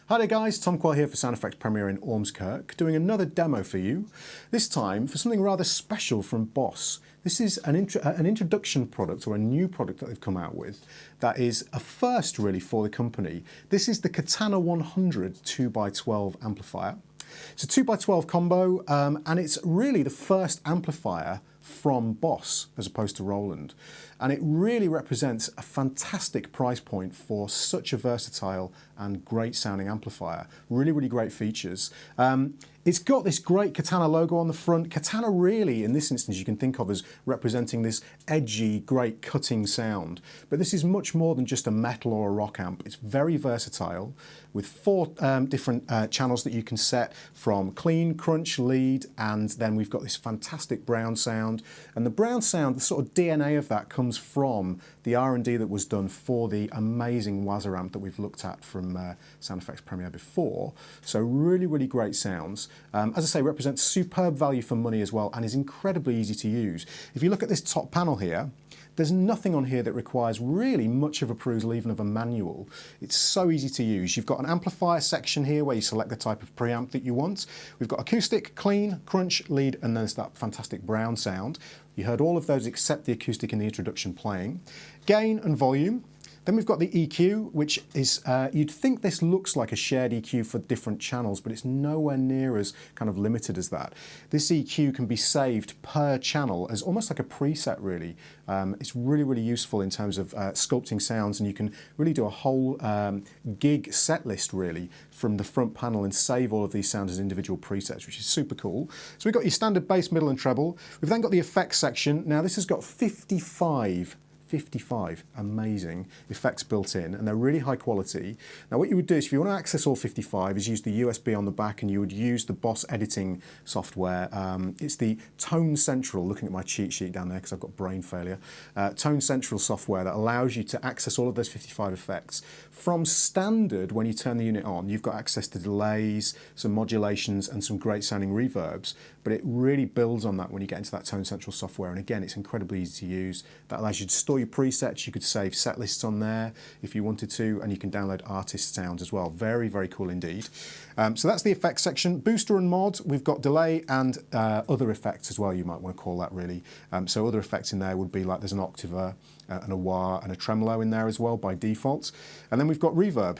Hi there guys, Tom Quayle here for Sound Effects Premier in Ormskirk, doing another demo for you, this time for something rather special from Boss. This is an introduction product, or a new product that they've come out with, that is a first really for the company. This is the Katana 100 2x12 amplifier. It's a 2x12 combo, and it's really the first amplifier from Boss as opposed to Roland, and it really represents a fantastic price point for such a versatile and great sounding amplifier. Really great features. It's got this great Katana logo on the front. Katana really, in this instance, you can think of as representing this edgy, great cutting sound. But this is much more than just a metal or a rock amp. It's very versatile, with 4 different channels that you can set, from clean, crunch, lead, and then we've got this fantastic brown sound. And the brown sound, the sort of DNA of that comes from the R&D that was done for the amazing Waza amp that we've looked at from Sound Effects Premier before. So really great sounds. As I say, represents superb value for money as well, and is incredibly easy to use. If you look at this top panel here, there's nothing on here that requires really much of a perusal, even of a manual. It's so easy to use. You've got an amplifier section here where you select the type of preamp that you want. We've got acoustic, clean, crunch, lead, and then there's that fantastic brown sound. You heard all of those except the acoustic in the introduction playing. Gain and volume. Then we've got the EQ, which is, you'd think this looks like a shared EQ for different channels, but it's nowhere near as kind of limited as that. This EQ can be saved per channel as almost like a preset, really. It's really useful in terms of sculpting sounds, and you can really do a whole gig set list, really, from the front panel and save all of these sounds as individual presets, which is super cool. So we've got your standard bass, middle, and treble. We've then got the effects section. Now this has got 55 amazing effects built in, and they're really high quality. Now what you would do is, if you want to access all 55, is use the USB on the back, and you would use the Boss editing software. It's the Tone Central, looking at my cheat sheet down there because I've got brain failure, Tone Central software that allows you to access all of those 55 effects. From standard, when you turn the unit on, you've got access to delays, some modulations, and some great sounding reverbs, but it really builds on that when you get into that Tone Central software, and again, it's incredibly easy to use. That allows you to store all your presets. You could save set lists on there if you wanted to, and you can download artist sounds as well. Very, very cool indeed. So that's the effects section. Booster and mod, we've got delay and other effects as well, you might want to call that really. So other effects in there would be like there's an octaver and a wah and a tremolo in there as well by default. And then we've got reverb.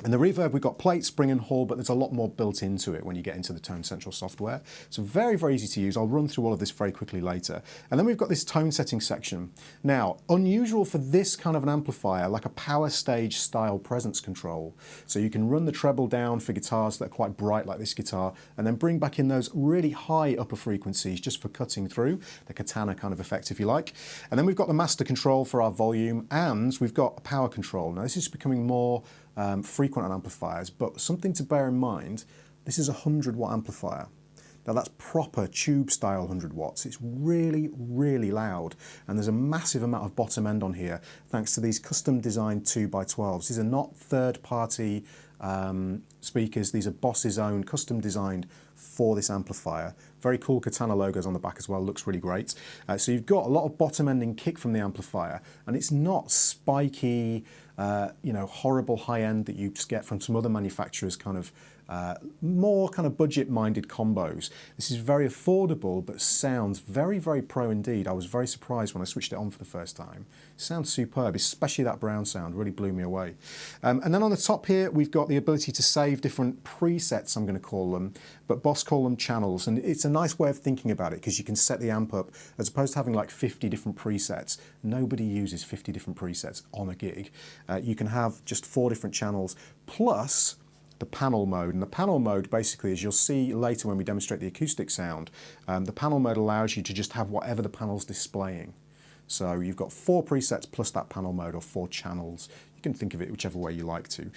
In the reverb, we've got plate, spring and hall, but there's a lot more built into it when you get into the Tone Central software. So very, very easy to use. I'll run through all of this very quickly later. And then we've got this tone setting section. Now, unusual for this kind of an amplifier, like a power stage style presence control. So you can run the treble down for guitars that are quite bright like this guitar, and then bring back in those really high upper frequencies just for cutting through, the Katana kind of effect if you like. And then we've got the master control for our volume, and we've got a power control. Now this is becoming more frequent on amplifiers, but something to bear in mind, this is a 100-watt amplifier. Now that's proper tube style 100 watts. It's really, really loud, and there's a massive amount of bottom end on here thanks to these custom designed 2x12s. These are not third-party speakers. These are Boss's own, custom designed for this amplifier. Very cool Katana logos on the back as well, looks really great. So you've got a lot of bottom ending kick from the amplifier, and it's not spiky, you know, horrible high end that you just get from some other manufacturers, kind of more kind of budget-minded combos. This is very affordable, but sounds very, very pro indeed. I was very surprised when I switched it on for the first time. It sounds superb, especially that brown sound, really blew me away. And then on the top here, we've got the ability to save different presets, I'm going to call them, but Boss call them channels, and it's a nice way of thinking about it because you can set the amp up, as opposed to having like 50 different presets. Nobody uses 50 different presets on a gig. You can have just 4 different channels, plus the panel mode. And the panel mode basically, as you'll see later when we demonstrate the acoustic sound, the panel mode allows you to just have whatever the panel's displaying. So you've got 4 presets plus that panel mode, or 4 channels. You can think of it whichever way you like to.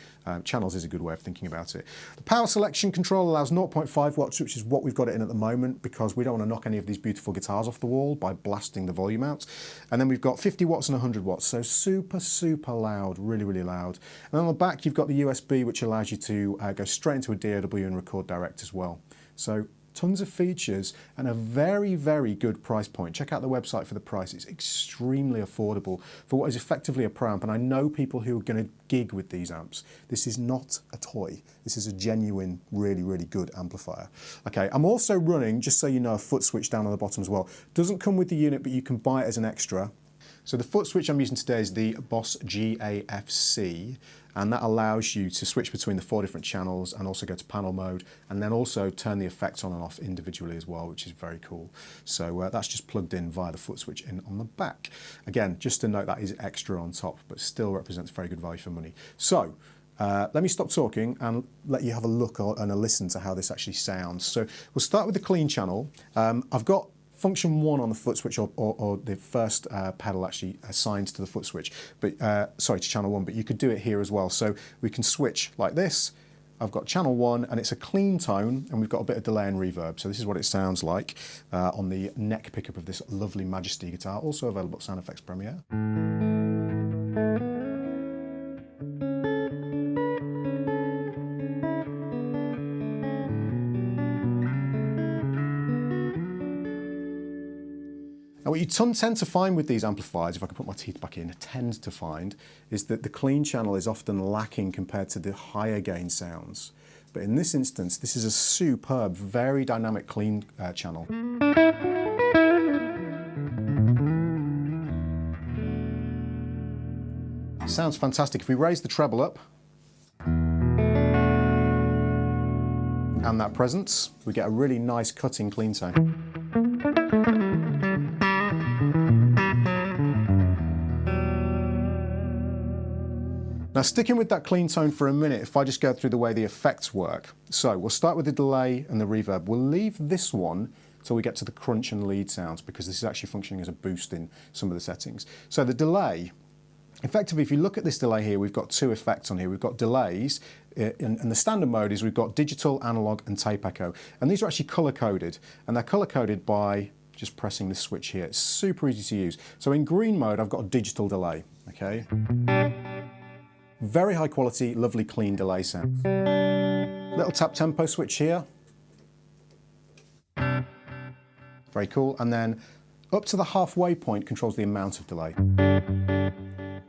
Channels is a good way of thinking about it. The power selection control allows 0.5 watts, which is what we've got it in at the moment, because we don't want to knock any of these beautiful guitars off the wall by blasting the volume out. And then we've got 50 watts and 100 watts, so super, super loud, really, really loud. And on the back, you've got the USB, which allows you to go straight into a DAW and record direct as well. So tons of features and a very, very good price point. Check out the website for the price. It's extremely affordable for what is effectively a pro amp, and I know people who are going to gig with these amps. This is not a toy. This is a genuine, really, really good amplifier. Okay, I'm also running, just so you know, a foot switch down on the bottom as well. Doesn't come with the unit, but you can buy it as an extra. So the foot switch I'm using today is the Boss GAFC, and that allows you to switch between the 4 different channels and also go to panel mode, and then also turn the effects on and off individually as well, which is very cool. So that's just plugged in via the foot switch in on the back. Again, just to note, that is extra on top, but still represents very good value for money. So let me stop talking and let you have a look and a listen to how this actually sounds. So we'll start with the clean channel. I've got function 1 on the foot switch, or the first pedal actually assigned to the foot switch, but sorry, to channel 1, but you could do it here as well. So we can switch like this. I've got channel 1 and it's a clean tone, and we've got a bit of delay and reverb. So this is what it sounds like on the neck pickup of this lovely Majesty guitar, also available at Sound Effects Premiere. Now what you tend to find with these amplifiers, if I can put my teeth back in, tend to find, is that the clean channel is often lacking compared to the higher gain sounds. But in this instance, this is a superb, very dynamic clean channel. Sounds fantastic. If we raise the treble up, and that presence, we get a really nice cutting clean tone. Now sticking with that clean tone for a minute, if I just go through the way the effects work. So we'll start with the delay and the reverb. We'll leave this one till we get to the crunch and lead sounds, because this is actually functioning as a boost in some of the settings. So the delay, effectively, if you look at this delay here, we've got 2 effects on here. We've got delays, and the standard mode is we've got digital, analog and tape echo. And these are actually color coded, and they're color coded by just pressing this switch here. It's super easy to use. So in green mode, I've got a digital delay, okay? Very high quality, lovely clean delay sound. Little tap tempo switch here. Very cool. And then up to the halfway point controls the amount of delay.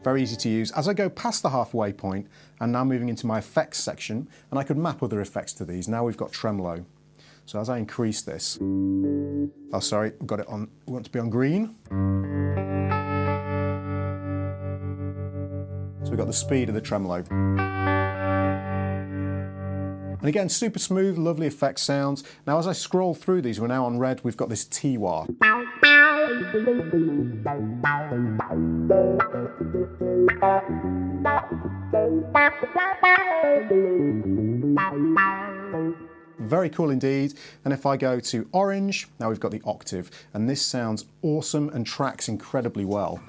Very easy to use. As I go past the halfway point, I'm now moving into my effects section, and I could map other effects to these. Now we've got tremolo. So as I increase this, oh sorry, we've got it on, we want to be on green. So we've got the speed of the tremolo. And again, super smooth, lovely effects sounds. Now as I scroll through these, we're now on red, we've got this T-wah. Very cool indeed. And if I go to orange, now we've got the octave, and this sounds awesome and tracks incredibly well.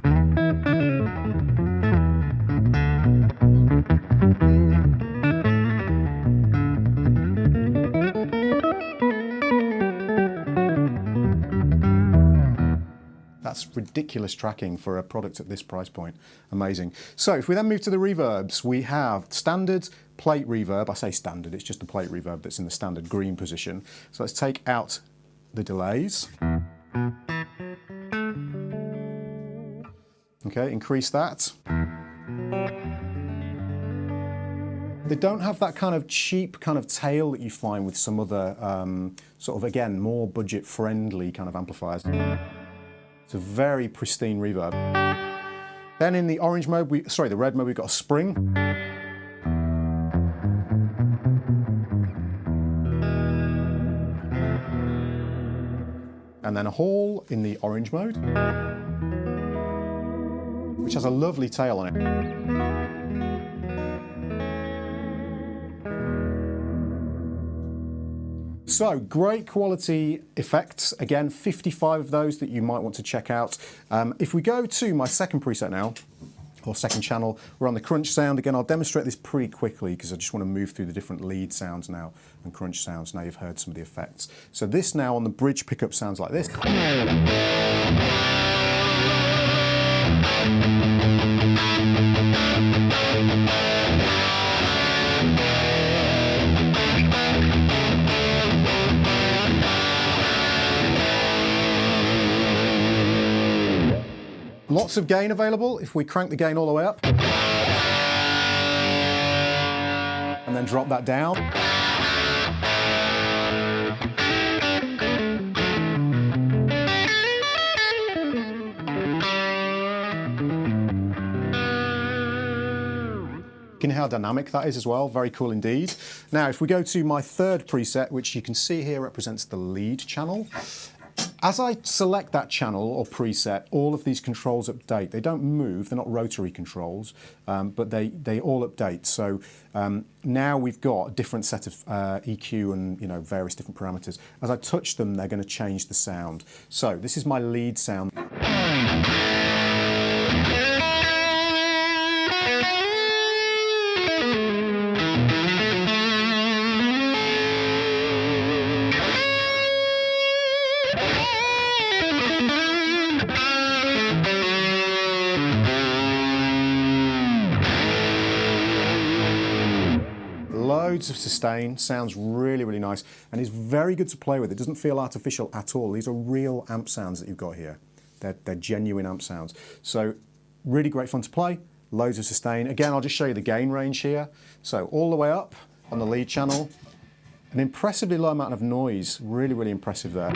That's ridiculous tracking for a product at this price point. Amazing. So if we then move to the reverbs, we have standard plate reverb. I say standard, it's just the plate reverb that's in the standard green position. So let's take out the delays. Okay, increase that. They don't have that kind of cheap kind of tail that you find with some other sort of, again, more budget-friendly kind of amplifiers. It's a very pristine reverb. Then in the orange mode, the red mode, we've got a spring. And then a hall in the orange mode, which has a lovely tail on it. So, great quality effects. Again, 55 of those that you might want to check out. If we go to my second preset now, or second channel, we're on the crunch sound. Again, I'll demonstrate this pretty quickly because I just want to move through the different lead sounds now and crunch sounds. Now you've heard some of the effects. So this now on the bridge pickup sounds like this. Lots of gain available if we crank the gain all the way up. And then drop that down. You can hear how dynamic that is as well, very cool indeed. Now if we go to my third preset, which you can see here represents the lead channel. As I select that channel or preset, all of these controls update. They don't move, they're not rotary controls, but they all update. So now we've got a different set of EQ and various different parameters. As I touch them, they're going to change the sound. So this is my lead sound. Loads of sustain, sounds really, really nice, and is very good to play with. It doesn't feel artificial at all. These are real amp sounds that you've got here. They're genuine amp sounds. So really great fun to play, loads of sustain. Again, I'll just show you the gain range here. So all the way up on the lead channel, an impressively low amount of noise, really, really impressive there.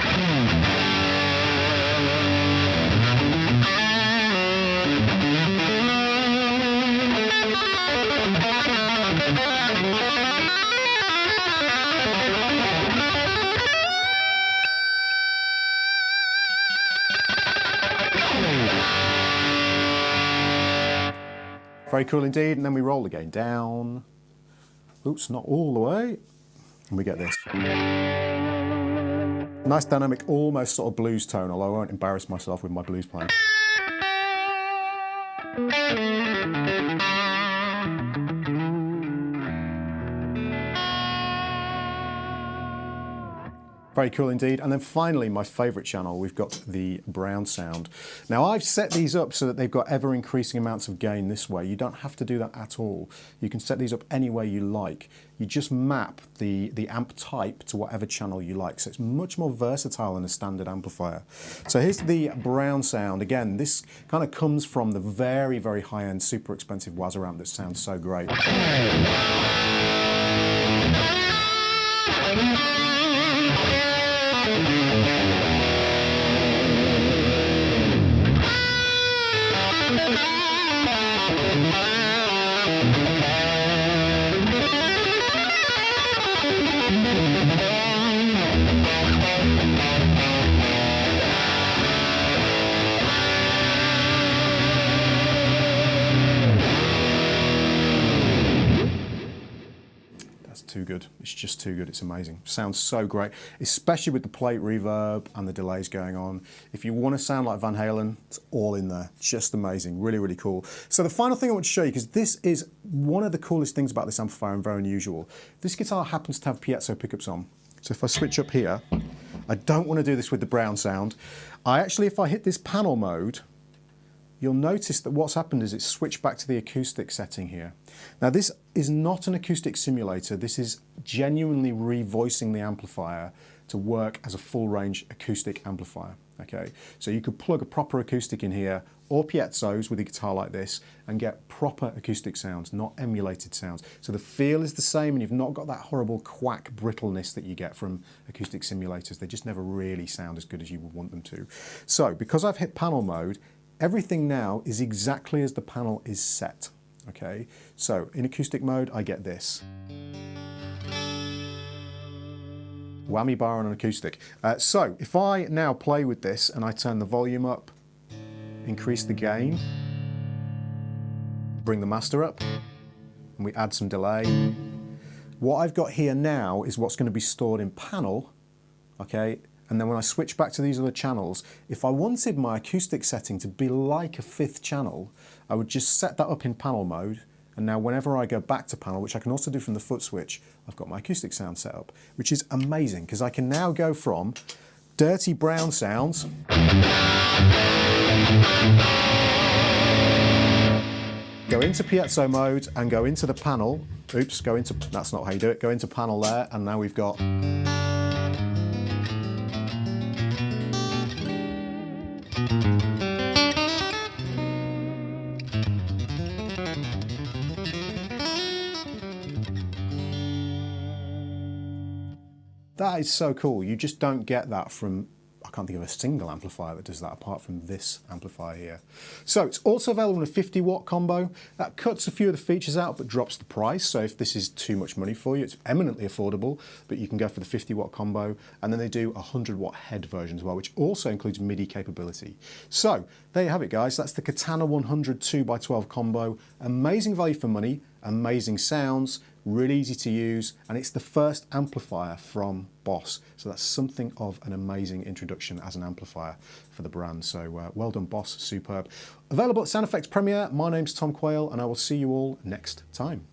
Very cool indeed, and then we roll the gain down. Oops, not all the way. And we get this. Nice dynamic, almost sort of blues tone, although I won't embarrass myself with my blues playing. Very cool indeed. And then finally, my favorite channel, we've got the brown sound. Now I've set these up so that they've got ever increasing amounts of gain this way. You don't have to do that at all. You can set these up any way you like. You just map the amp type to whatever channel you like. So it's much more versatile than a standard amplifier. So here's the brown sound. Again, this kind of comes from the very, very high-end, super expensive Waza amp that sounds so great. Too good. It's just too good. It's amazing. Sounds so great, especially with the plate reverb and the delays going on. If you want to sound like Van Halen, it's all in there. Just amazing. Really, really cool. So the final thing I want to show you, because this is one of the coolest things about this amplifier and very unusual. This guitar happens to have piezo pickups on. So if I switch up here, I don't want to do this with the brown sound. If I hit this panel mode, you'll notice that what's happened is it's switched back to the acoustic setting here. Now this is not an acoustic simulator, this is genuinely revoicing the amplifier to work as a full range acoustic amplifier, okay? So you could plug a proper acoustic in here or piezos with a guitar like this and get proper acoustic sounds, not emulated sounds. So the feel is the same and you've not got that horrible quack brittleness that you get from acoustic simulators. They just never really sound as good as you would want them to. So because I've hit panel mode, everything now is exactly as the panel is set, okay? So in acoustic mode, I get this. Whammy bar on an acoustic. So if I now play with this and I turn the volume up, increase the gain, bring the master up, and we add some delay. What I've got here now is what's going to be stored in panel, okay? And then when I switch back to these other channels, if I wanted my acoustic setting to be like a fifth channel, I would just set that up in panel mode. And now whenever I go back to panel, which I can also do from the foot switch, I've got my acoustic sound set up, which is amazing because I can now go from dirty brown sounds go into piezo mode and go into the panel. Oops, that's not how you do it. Go into panel there, and now we've got that is so cool. You just don't get that from, I can't think of a single amplifier that does that apart from this amplifier here. So it's also available in a 50 watt combo. That cuts a few of the features out but drops the price. So if this is too much money for you, it's eminently affordable, but you can go for the 50 watt combo. And then they do a 100 watt head version as well, which also includes MIDI capability. So there you have it, guys. That's the Katana 100 2x12 combo. Amazing value for money, amazing sounds, really easy to use, and it's the first amplifier from Boss. So that's something of an amazing introduction as an amplifier for the brand. So well done, Boss, superb. Available at Sound Effects Premiere. My name's Tom Quayle, and I will see you all next time.